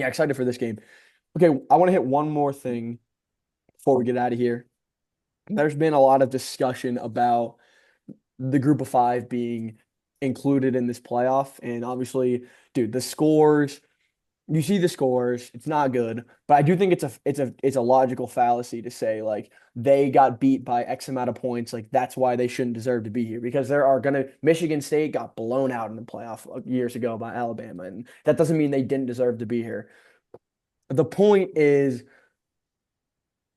Yeah, excited for this game. Okay, I want to hit one more thing before we get out of here. There's been a lot of discussion about the group of five being included in this playoff. And obviously, dude, the scores, you see the scores, it's not good. But I do think it's a logical fallacy to say like they got beat by X amount of points, like that's why they shouldn't deserve to be here. Because there are gonna Michigan State got blown out in the playoff years ago by Alabama, and that doesn't mean they didn't deserve to be here. The point is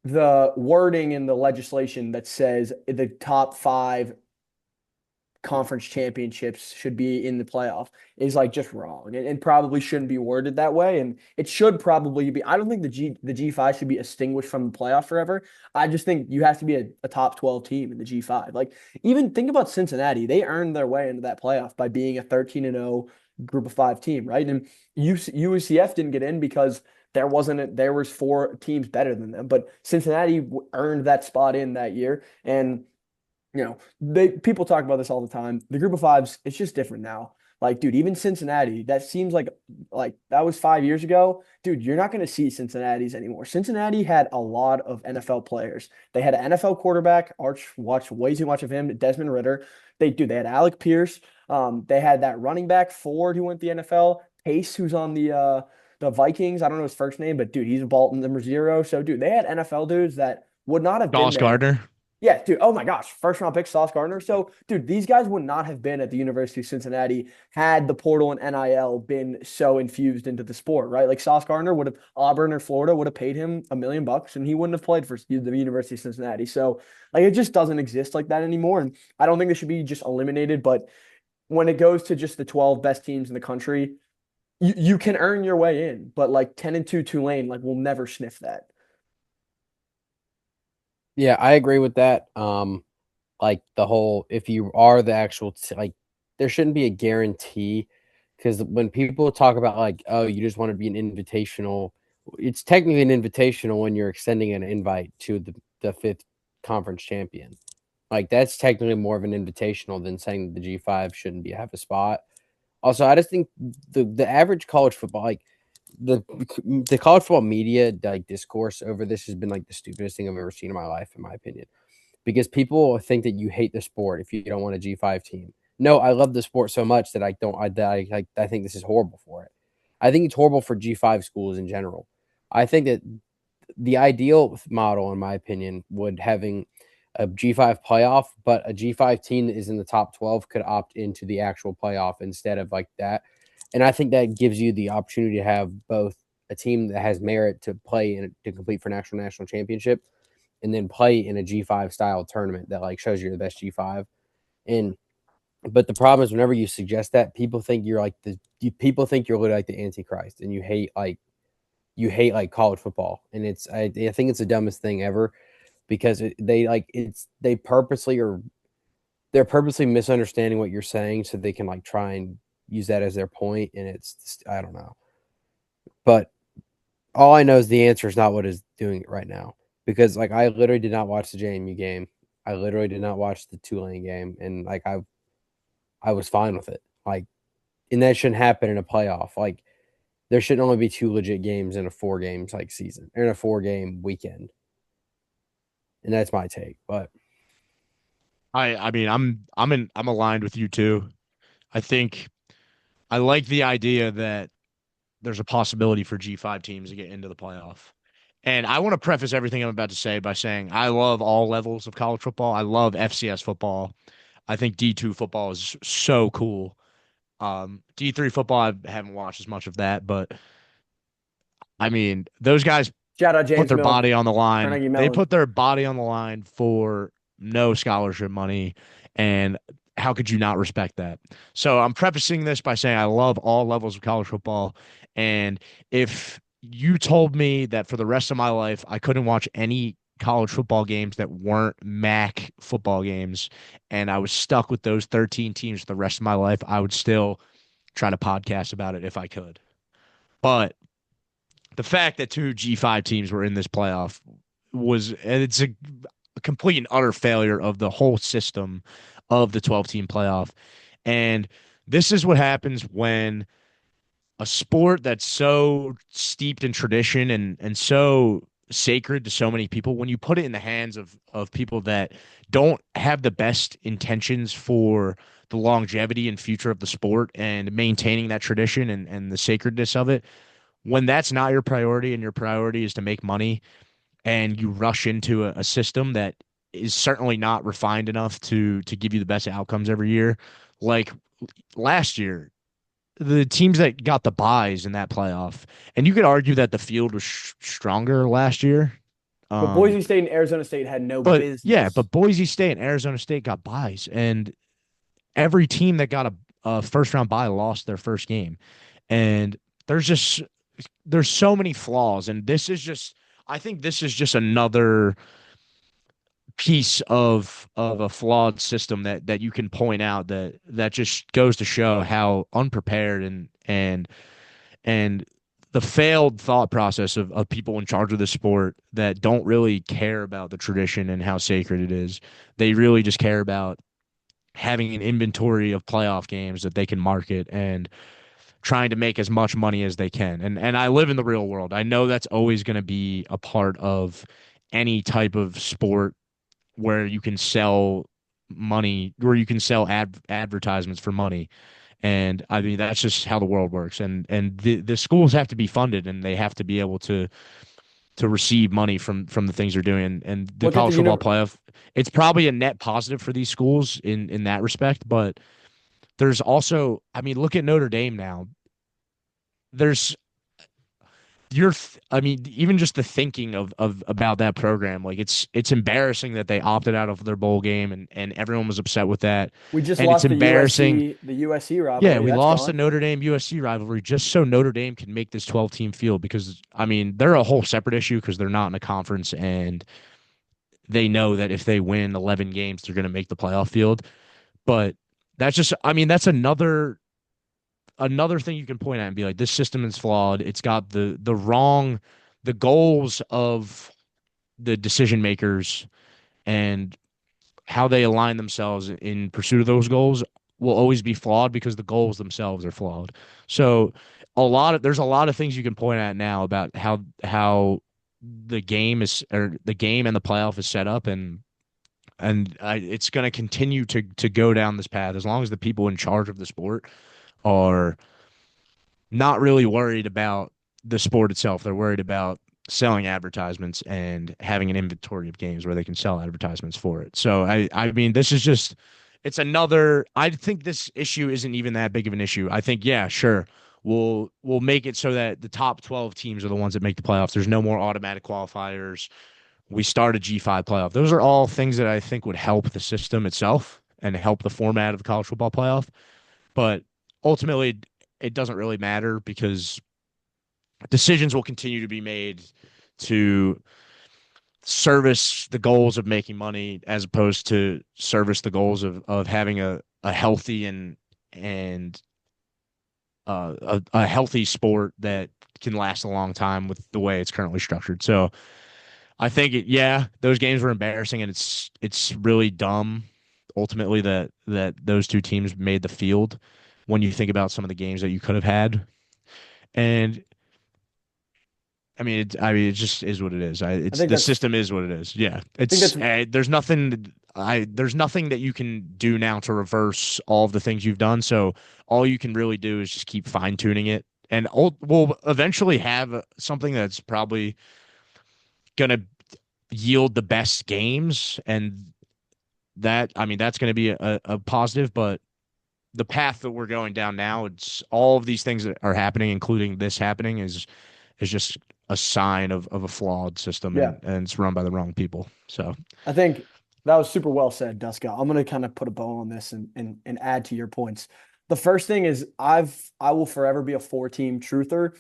the wording in the legislation that says the top five conference championships should be in the playoff is like just wrong and probably shouldn't be worded that way. And it should probably be, I don't think the G5 should be extinguished from the playoff forever. I just think you have to be a top 12 team in the G5. Like even think about Cincinnati. They earned their way into that playoff by being a 13-0 group of five team, right? And UCF didn't get in because there was four teams better than them, but Cincinnati earned that spot in that year. And people talk about this all the time. The group of fives, it's just different now. Like, dude, even Cincinnati, that seems like that was 5 years ago. Dude, you're not going to see Cincinnati's anymore. Cincinnati had a lot of NFL players. They had an NFL quarterback. Arch watched way too much of him. Desmond Ritter. They had Alec Pierce. They had that running back Ford who went to the NFL. Pace, who's on the Vikings. I don't know his first name, but dude, he's a Bolton number zero. So, dude, they had NFL dudes that would not have been Dallas there. Gardner. Yeah, dude. Oh my gosh. First round pick, Sauce Gardner. So, dude, these guys would not have been at the University of Cincinnati had the portal and NIL been so infused into the sport, right? Like Sauce Gardner would have Auburn or Florida would have paid him $1 million and he wouldn't have played for the University of Cincinnati. So, like, it just doesn't exist like that anymore. And I don't think they should be just eliminated. But when it goes to just the 12 best teams in the country, you can earn your way in. But like 10-2 Tulane, like, will never sniff that. Yeah, I agree with that. Like the whole if you are the actual like there shouldn't be a guarantee because when people talk about like oh you just want to be an invitational, it's technically an invitational when you're extending an invite to the fifth conference champion. Like that's technically more of an invitational than saying the G5 shouldn't be have a spot. Also, I just think the average college football like the the college football media like discourse over this has been like the stupidest thing I've ever seen in my life, in my opinion. Because people think that you hate the sport if you don't want a G5 team. No, I love the sport so much that I don't. I think this is horrible for it. I think it's horrible for G5 schools in general. I think that the ideal model, in my opinion, would having a G5 playoff, but a G5 team that is in the top 12 could opt into the actual playoff instead of like that. And I think that gives you the opportunity to have both a team that has merit to play and to compete for national championship and then play in a G5 style tournament that like shows you're the best G5. And but the problem is whenever you suggest that, people think you're like people think you're literally like the antichrist and you hate like college football. And I think it's the dumbest thing ever because they like it's they're purposely misunderstanding what you're saying so they can like try and use that as their point and it's I don't know. But all I know is the answer is not what is doing it right now because like I literally did not watch the JMU game. I literally did not watch the Tulane game, and like I was fine with it. Like, and that shouldn't happen in a playoff. Like, there should only be two legit games in a 4 games like season or in a 4 game weekend, and that's my take. But I mean I'm aligned with you too. I think I like the idea that there's a possibility for G5 teams to get into the playoff. And I want to preface everything I'm about to say by saying I love all levels of college football. I love FCS football. I think D2 football is so cool. D3 football, I haven't watched as much of that, but I mean, those guys Shout out put James their Mills, body on the line. Carnegie They Mellon. put their body on the line for no scholarship money. And how could you not respect that? So I'm prefacing this by saying I love all levels of college football. And if you told me that for the rest of my life, I couldn't watch any college football games that weren't MAC football games, and I was stuck with those 13 teams for the rest of my life, I would still try to podcast about it if I could. But the fact that two G5 teams were in this playoff it's a complete and utter failure of the whole system of the 12 team playoff. And this is what happens when a sport that's so steeped in tradition and so sacred to so many people, when you put it in the hands of people that don't have the best intentions for the longevity and future of the sport and maintaining that tradition and the sacredness of it, when that's not your priority and your priority is to make money and you rush into a system that is certainly not refined enough to give you the best outcomes every year, like last year, the teams that got the buys in that playoff, and you could argue that the field was stronger last year. But Um, Boise State and Arizona State had no but yeah, business. but Boise State and Arizona State got buys, and every team that got a first round bye lost their first game. And there's just there's so many flaws, and this is just I think this is just another piece of a flawed system that you can point out that just goes to show how unprepared and the failed thought process of people in charge of the sport that don't really care about the tradition and how sacred it is. They really just care about having an inventory of playoff games that they can market and trying to make as much money as they can. And I live in the real world. I know that's always going to be a part of any type of sport where you can sell money, where you can sell advertisements for money. And I mean that's just how the world works. And the schools have to be funded and they have to be able to receive money from the things they're doing. And the Look at the college football uni- playoff, it's probably a net positive for these schools in that respect. But there's also, I mean, look at Notre Dame now. There's I mean, even just the thinking of about that program, like it's embarrassing that they opted out of their bowl game and everyone was upset with that. We just And it's lost the embarrassing. USC Yeah, rivalry. we That's lost the gone. Notre Dame USC rivalry just so Notre Dame can make this 12-team field because I mean, they're a whole separate issue because they're not in a conference and they know that if they win 11 games, they're going to make the playoff field. But that's just, I mean, that's another thing you can point at and be like, this system is flawed. It's got the goals of the decision makers and how they align themselves in pursuit of those goals will always be flawed because the goals themselves are flawed. So there's a lot of things you can point at now about how the game is or the game and the playoff is set up it's going to continue to go down this path as long as the people in charge of the sport are not really worried about the sport itself. They're worried about selling advertisements and having an inventory of games where they can sell advertisements for it. So I mean this is just it's another I think this issue isn't even that big of an issue. I think yeah, sure. We'll make it so that the top 12 teams are the ones that make the playoffs. There's no more automatic qualifiers. We start a G5 playoff. Those are all things that I think would help the system itself and help the format of the college football playoff. But ultimately, it doesn't really matter because decisions will continue to be made to service the goals of making money as opposed to service the goals of having a healthy and a healthy sport that can last a long time with the way it's currently structured. So I think yeah, those games were embarrassing and it's really dumb ultimately that those two teams made the field when you think about some of the games that you could have had. And I mean, it just is what it is. I It's think the that's system is what it is. Yeah, I think it's that's there's nothing that you can do now to reverse all of the things you've done. So all you can really do is just keep fine tuning it, and we'll eventually have something that's probably gonna yield the best games, and that I mean that's gonna be a positive. But the path that we're going down now, it's all of these things that are happening, including this happening, is just a sign of a flawed system yeah. and it's run by the wrong people. So I think that was super well said, Duska. I'm gonna kind of put a bow on this and add to your points. The first thing is I will forever be a four-team truther.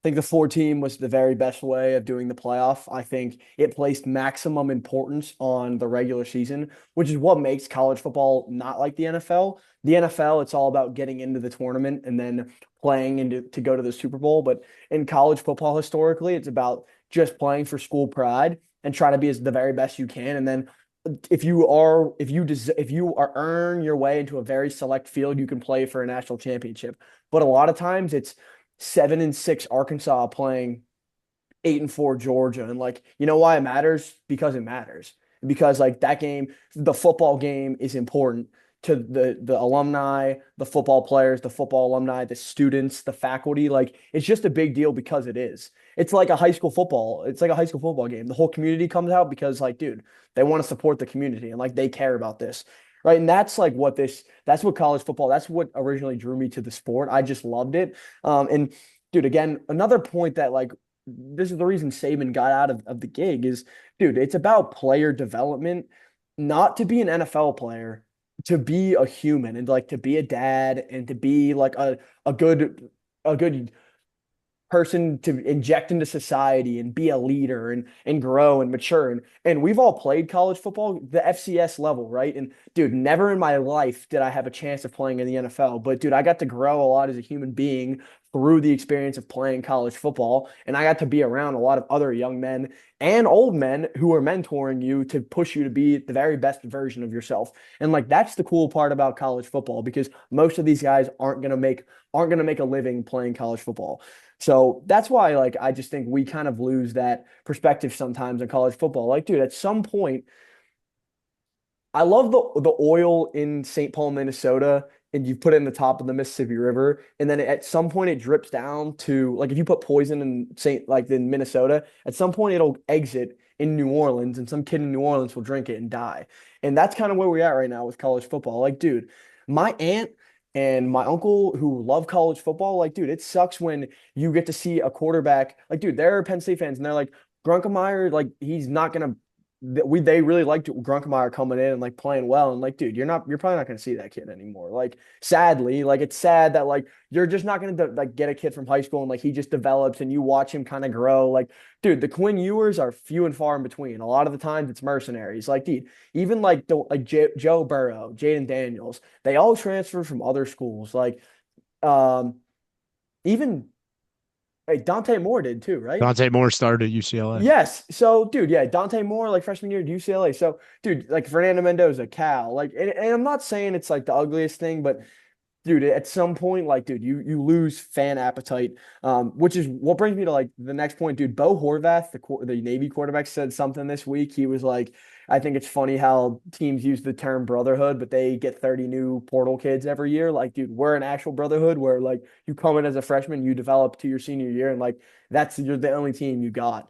Think the four team was the very best way of doing the playoff. I think it placed maximum importance on the regular season, which is what makes college football not like the NFL. The NFL, it's all about getting into the tournament and then playing into to go to the Super Bowl. But in college football, historically, it's about just playing for school pride and trying to be as the very best you can. And then if you are earn your way into a very select field, you can play for a national championship. But a lot of times 7-6 Arkansas playing 8-4 Georgia. And like, you know why it matters? Because it matters. Because like that game, the football game is important to the alumni, the football players, the football alumni, the students, the faculty. Like it's just a big deal because it is. It's like a high school football. It's like a high school football game. The whole community comes out because like, dude, they want to support the community and like they care about this. Right. And that's like that's what college football, that's what originally drew me to the sport. I just loved it. And dude, again, another point that like this is the reason Saban got out of the gig is, dude, it's about player development, not to be an NFL player, to be a human and like to be a dad and to be like a good a good person to inject into society and be a leader and grow and mature and we've all played college football, the FCS level, right? And dude, never in my life did I have a chance of playing in the NFL, but dude, I got to grow a lot as a human being through the experience of playing college football, and I got to be around a lot of other young men and old men who are mentoring you to push you to be the very best version of yourself. And like that's the cool part about college football because most of these guys aren't going to make a living playing college football. So that's why, like, I just think we kind of lose that perspective sometimes in college football. Like, dude, at some point, I love the oil in St. Paul, Minnesota, and you put it in the top of the Mississippi River, and then at some point it drips down to like if you put poison in in Minnesota, at some point it'll exit in New Orleans, and some kid in New Orleans will drink it and die. And that's kind of where we're at right now with college football. Like, dude, my aunt and my uncle who love college football, like, dude, it sucks when you get to see a quarterback. Like, dude, they're Penn State fans, and they're like, Grunkemeyer, like, he's not gonna they really liked Grunkemeyer coming in and like playing well and like dude you're probably not going to see that kid anymore, like sadly, like it's sad that like you're just not going to like get a kid from high school and like he just develops and you watch him kind of grow. Like dude, the Quinn Ewers are few and far in between. A lot of the times it's mercenaries, like dude, even like Joe Burrow, Jaden Daniels, they all transfer from other schools, like um even Dante Moore did too, right? Dante Moore started at UCLA. Yes. So, dude, yeah, Dante Moore, like freshman year at UCLA. So, dude, like Fernando Mendoza, Cal, like, and I'm not saying it's like the ugliest thing, but dude, at some point, like, dude, you lose fan appetite, which is what brings me to like the next point, dude. Bo Horvath, the Navy quarterback, said something this week. He was like, I think it's funny how teams use the term brotherhood, but they get 30 new portal kids every year. Like, dude, we're an actual brotherhood where like you come in as a freshman, you develop to your senior year, and like you're the only team you got.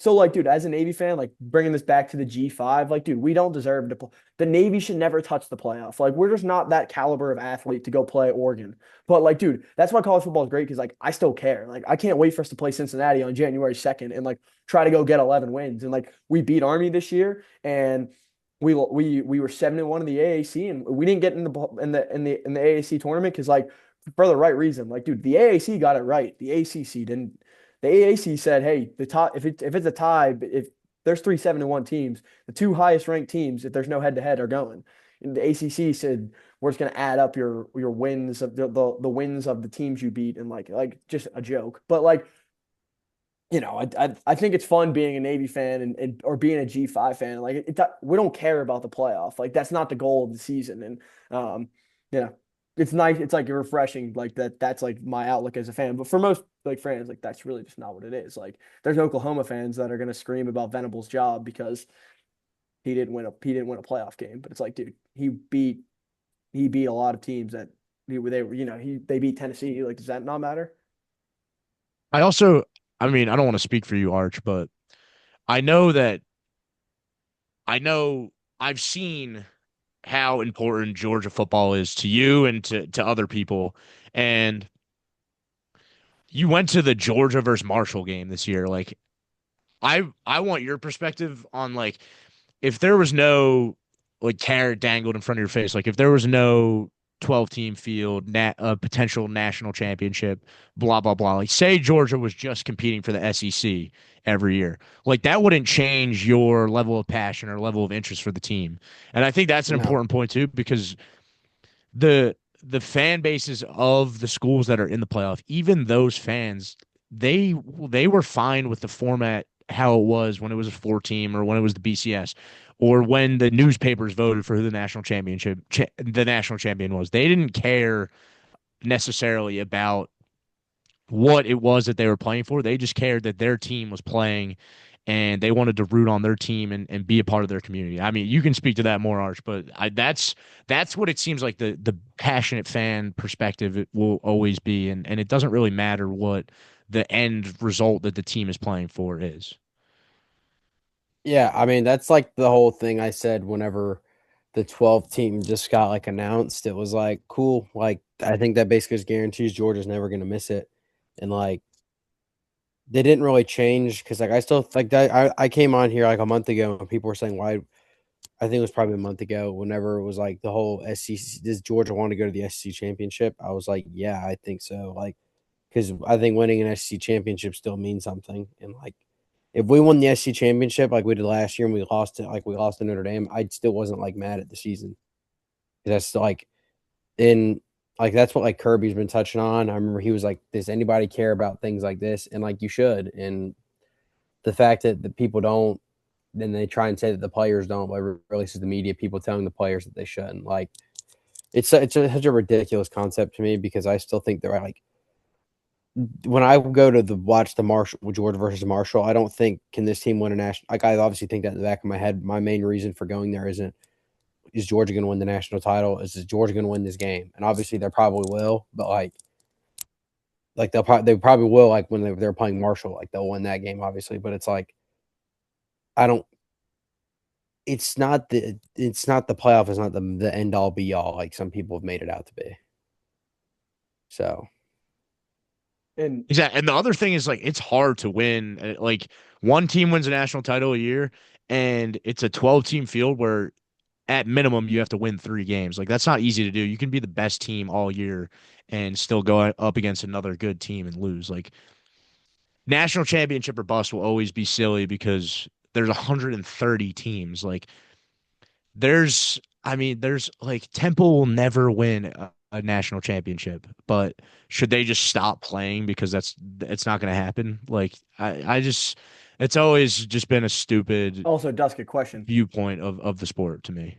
So like, dude, as a Navy fan, like bringing this back to the G5, like, dude, we don't deserve to play. The Navy should never touch the playoff. Like, we're just not that caliber of athlete to go play Oregon. But like, dude, that's why college football is great because like I still care. Like, I can't wait for us to play Cincinnati on January 2nd and like try to go get 11 wins. And like we beat Army this year and we were 7-1 in the AAC and we didn't get in the AAC tournament because like for the right reason. Like, dude, the AAC got it right. The ACC didn't. The AAC said, "Hey, the top if it's a tie, if there's 3 7-1 teams, the two highest ranked teams, if there's no head to head, are going." And the ACC said, "We're just going to add up your wins of the wins of the teams you beat," and like just a joke. But like I think it's fun being a Navy fan and or being a G5 fan. Like we don't care about the playoff. Like that's not the goal of the season. And you know, it's nice. It's like refreshing. Like that's like my outlook as a fan. But for most like fans, like that's really just not what it is. Like there's Oklahoma fans that are gonna scream about Venable's job because he didn't win a playoff game. But it's like, dude, he beat a lot of teams that they were they beat Tennessee. Like, does that not matter? I also, I mean, I don't want to speak for you, Arch, but I know that I know I've seen how important Georgia football is to you and to other people. And you went to the Georgia versus Marshall game this year. Like I want your perspective on like if there was no like carrot dangled in front of your face, like if there was no 12-team field, potential national championship, blah blah blah. Like say Georgia was just competing for the SEC every year. Like that wouldn't change your level of passion or level of interest for the team. And I think that's an No. important point too because the the fan bases of the schools that are in the playoff, even those fans, they were fine with the format how it was when it was a 4 team or when it was the BCS or when the newspapers voted for who the national the national champion was. They didn't care necessarily about what it was that they were playing for. They just cared that their team was playing and they wanted to root on their team and be a part of their community. I mean, you can speak to that more, Arch, but that's what it seems like the passionate fan perspective it will always be, and it doesn't really matter what the end result that the team is playing for is. Yeah, I mean that's like the whole thing I said whenever the 12th team just got like announced. It was like cool. Like I think that basically just guarantees Georgia's never going to miss it. And like they didn't really change because like I still like that. I came on here like a month ago and people were saying why. I think it was probably a month ago. Whenever it was like the whole SEC, does Georgia want to go to the SEC championship? I was like, yeah, I think so. Like because I think winning an SEC championship still means something. And like if we won the SEC championship like we did last year and we lost it like we lost to Notre Dame, I still wasn't like mad at the season. That's like in like that's what like Kirby's been touching on. I remember he was like, "Does anybody care about things like this?" And like you should. And the fact that the people don't, then they try and say that the players don't. But really, this is the media people telling the players that they shouldn't. Like such a ridiculous concept to me because I still think they're like when I go to the watch the Marshall Georgia versus Marshall, I don't think can this team win a national. Like I obviously think that in the back of my head. My main reason for going there isn't is Georgia going to win the national title? Is Georgia going to win this game? And obviously they probably will, but like they probably will like when they're playing Marshall, like they'll win that game obviously. But it's like I don't. It's not the playoff. It's not the end all be all like some people have made it out to be. So And Exactly. And the other thing is like it's hard to win. Like one team wins a national title a year, and it's a 12-team field where at minimum you have to win 3 games. Like that's not easy to do. You can be the best team all year and still go up against another good team and lose. Like national championship or bust will always be silly because there's 130 teams. Like there's like Temple will never win a national championship, but should they just stop playing because it's not going to happen? Like I just it's always just been a stupid also, Dusk, a question. viewpoint of the sport to me.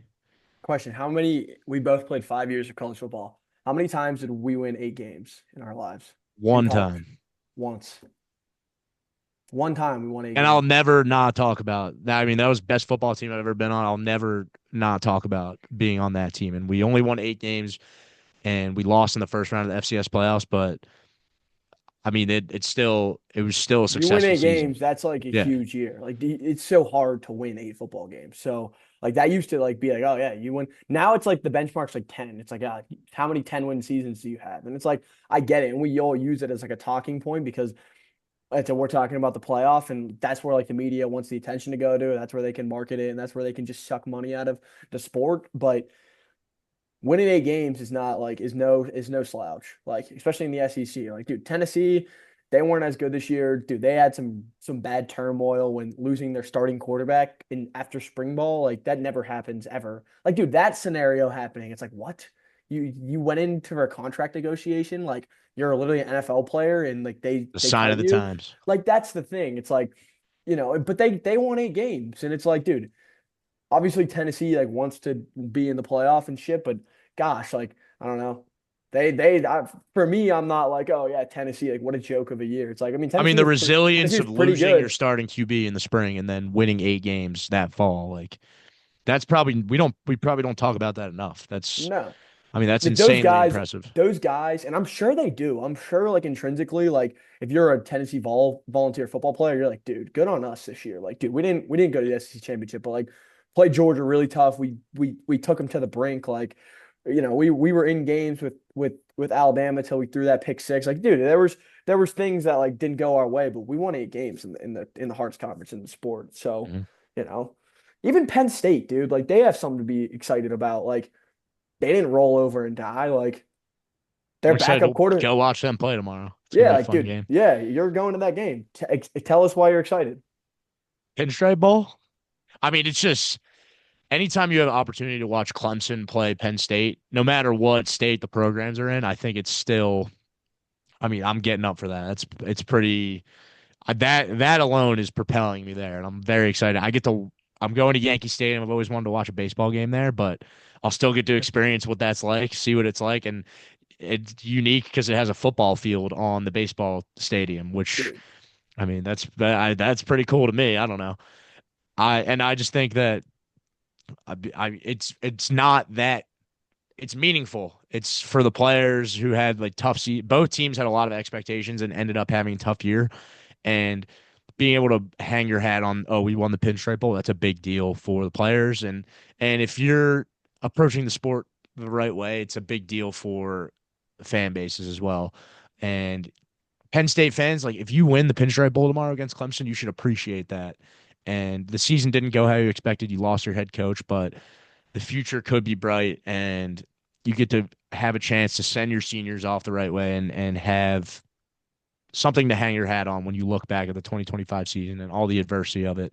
Question. How many, we both played 5 years of college football. How many times did we win 8 games in our lives in One college? time. Once. One time we won eight And I'll games. never not talk about that. I mean, that was best football team I've ever been on. I'll never not talk about being on that team. And we only won 8 games and we lost in the first round of the FCS playoffs, but I mean it was still a You win successful eight season. games, that's like a Yeah. huge year. Like it's so hard to win 8 football games. So like that used to like be like, oh yeah, you win. Now it's like the benchmark's like 10. It's like, how many 10-win seasons do you have? And it's like, I get it. And we all use it as like a talking point because we're talking about the playoff, and that's where like the media wants the attention to go to. That's where they can market it, and that's where they can just suck money out of the sport. But winning 8 games is not like is no slouch. Like especially in the SEC. Like dude, Tennessee, they weren't as good this year. Dude, they had some bad turmoil when losing their starting quarterback in after spring ball. Like that never happens ever. Like dude, that scenario happening, it's like what? You went into a contract negotiation like you're literally an NFL player and like they The they sign cut of the you. times. Like that's the thing. It's like, but they won 8 games and it's like, dude, obviously Tennessee like wants to be in the playoff and shit, but gosh, like I don't know. For me, I'm not like, oh yeah, Tennessee, like what a joke of a year. It's like, I mean, I mean, the resilience Tennessee's of pretty losing your good. starting QB in the spring and then winning 8 games that fall, like that's probably we probably don't talk about that enough. No, I mean, that's like those insanely guys, impressive. those guys, and I'm sure they do. I'm sure, like intrinsically, like if you're a Tennessee volunteer football player, you're like, dude, good on us this year. Like, dude, we didn't go to the SEC championship, but like played Georgia really tough. We took them to the brink. Like, we were in games with Alabama till we threw that pick six. Like, dude, there was things that like didn't go our way, but we won 8 games in the Hearts Conference in the sport. So, Mhm. you know, even Penn State, dude, like they have something to be excited about. Like they didn't roll over and die. Like I'm their excited backup to quarter. go watch them play tomorrow. It's gonna Yeah, be a like fun dude, game. yeah, you're going to that game. Tell us why you're excited. Pinstripe Bowl. I mean, it's just anytime you have an opportunity to watch Clemson play Penn State, no matter what state the programs are in, I think it's still. I mean, I'm getting up for that. It's pretty. That alone is propelling me there, and I'm very excited. I'm going to Yankee Stadium. I've always wanted to watch a baseball game there, but I'll still get to experience what that's like, see what it's like, and it's unique because it has a football field on the baseball stadium, which Dude. I mean that's pretty cool to me. I don't know. I just think that it's not that it's meaningful. It's for the players who had like both teams had a lot of expectations and ended up having a tough year. And being able to hang your hat on, oh, we won the Pinstripe Bowl, that's a big deal for the players. And if you're approaching the sport the right way, it's a big deal for fan bases as well. And Penn State fans, like if you win the Pinstripe Bowl tomorrow against Clemson, you should appreciate that. And the season didn't go how you expected. You lost your head coach, but the future could be bright, and you get to have a chance to send your seniors off the right way and have something to hang your hat on when you look back at the 2025 season and all the adversity of it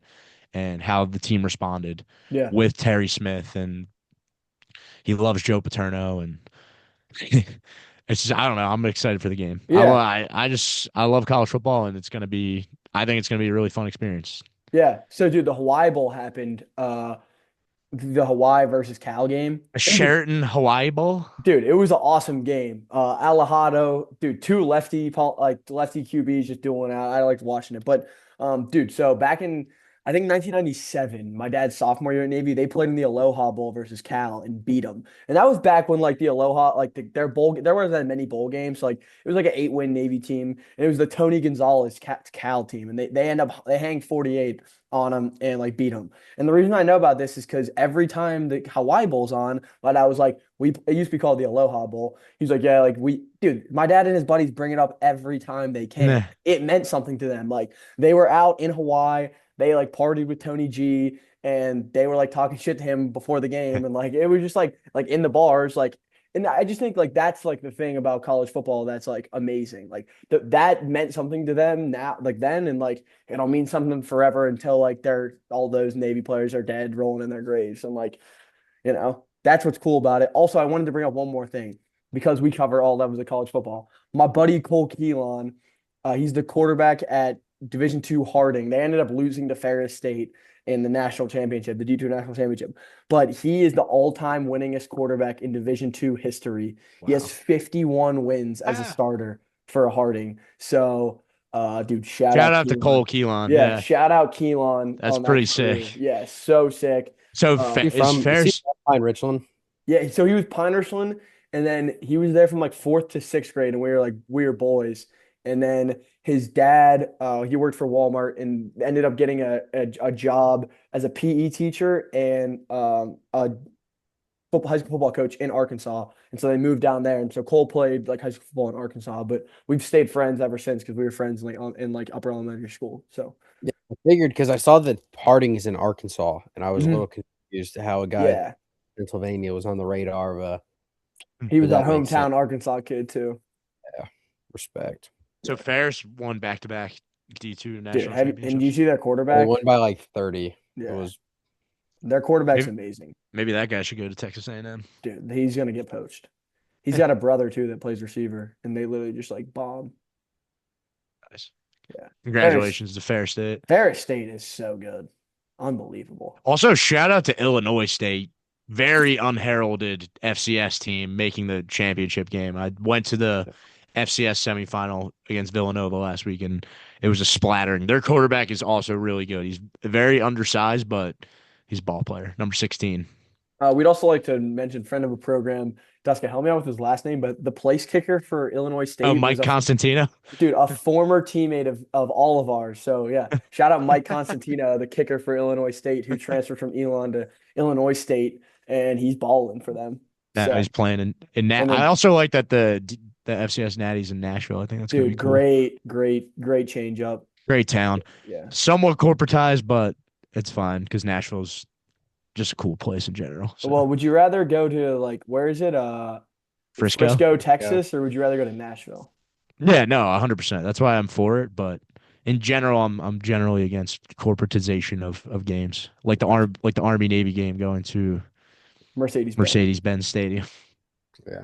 and how the team responded Yeah. with Terry Smith. And he loves Joe Paterno. And it's just, I don't know. I'm excited for the game. Yeah. I love college football, and I think it's going to be a really fun experience. Yeah. So, dude, the Hawaii Bowl happened. The Hawaii versus Cal game. A It was Sheraton Hawaii Bowl? Dude, it was an awesome game. Alejado, dude, two lefty QBs just dueling out. I liked watching it. But dude, so back in I think 1997, my dad's sophomore year at Navy, they played in the Aloha Bowl versus Cal and beat them. And that was back when like the Aloha, like their bowl, there wasn't that many bowl games. So, like it was like an 8-win Navy team, and it was the Tony Gonzalez Cal team, and they hang 48 on them and like beat them. And the reason I know about this is because every time the Hawaii Bowl's on, my dad was like, it used to be called the Aloha Bowl. He's like, yeah, like dude, my dad and his buddies bring it up every time they can. Nah. It meant something to them. Like they were out in Hawaii, they like partied with Tony G, and they were like talking shit to him before the game, and like it was just like in the bars, like. And I just think like that's like the thing about college football that's like amazing. Like that meant something to them now, like then, and like it'll mean something forever until like all those Navy players are dead, rolling in their graves. And like, that's what's cool about it. Also, I wanted to bring up one more thing because we cover all levels of college football. My buddy Cole Keelan, he's the quarterback at Division II Harding. They ended up losing to Ferris State in the national championship, the D2 national championship. But he is the all-time winningest quarterback in Division II history. He has 51 wins as a Ah. starter for Harding. So, dude, shout Shout out out to Keelan. Cole Keelan. Yeah, Yeah, shout out Keelan that's on that pretty career. sick. Yeah, so sick. So He is from is he Ferris? from Pine Richland? Yeah, so he was Pine Richland, and then he was there from like fourth to sixth grade, and we were boys. And then his dad, he worked for Walmart and ended up getting a job as a PE teacher and a high school football coach in Arkansas. And so they moved down there. And so Cole played like high school football in Arkansas, but we've stayed friends ever since because we were friends in like upper elementary school. So Yeah, I figured because I saw that Harding is in Arkansas, and I was a Mhm. little confused how a guy Yeah, in Pennsylvania was on the radar of he but was a that makes sense. hometown Arkansas kid too. Yeah, respect. So Ferris won back-to-back D2 Dude, national and you championships. see their They quarterback? won by like 30. It Yeah, was their quarterback's Maybe, amazing. maybe that guy should go to Texas A&M. Dude, he's gonna get poached. He's got a brother too that plays receiver, and they literally just like bomb. Nice. Yeah. Congratulations to Ferris State. Ferris State is so good. Unbelievable. Also, shout out to Illinois State. Very unheralded FCS team making the championship game. I went to the FCS semifinal against Villanova last week, and it was a splattering. Their quarterback is also really good. He's very undersized, but he's a ball player. Number 16. We'd also like to mention friend of a program, Duska. Help me out with his last name, but the place kicker for Illinois Oh, State was Mike Constantino. a former teammate of all of ours. So yeah, shout out Mike Constantino, the kicker for Illinois State, who transferred from Elon to Illinois State, and he's balling for them. Now So, he's playing in and I then, also like that the FCS Natties in Nashville. I think that's gonna be dude, cool. great change up. Great town. Yeah. Somewhat corporatized, but it's fine because Nashville's just a cool place in general. So. Well, would you rather go to like where is it? Frisco. Texas, or would you rather go to Nashville? Yeah, no, 100%. That's why I'm for it. But in general, I'm generally against corporatization of games, like the Army Navy game going to Mercedes-Benz. Mercedes-Benz Stadium. yeah.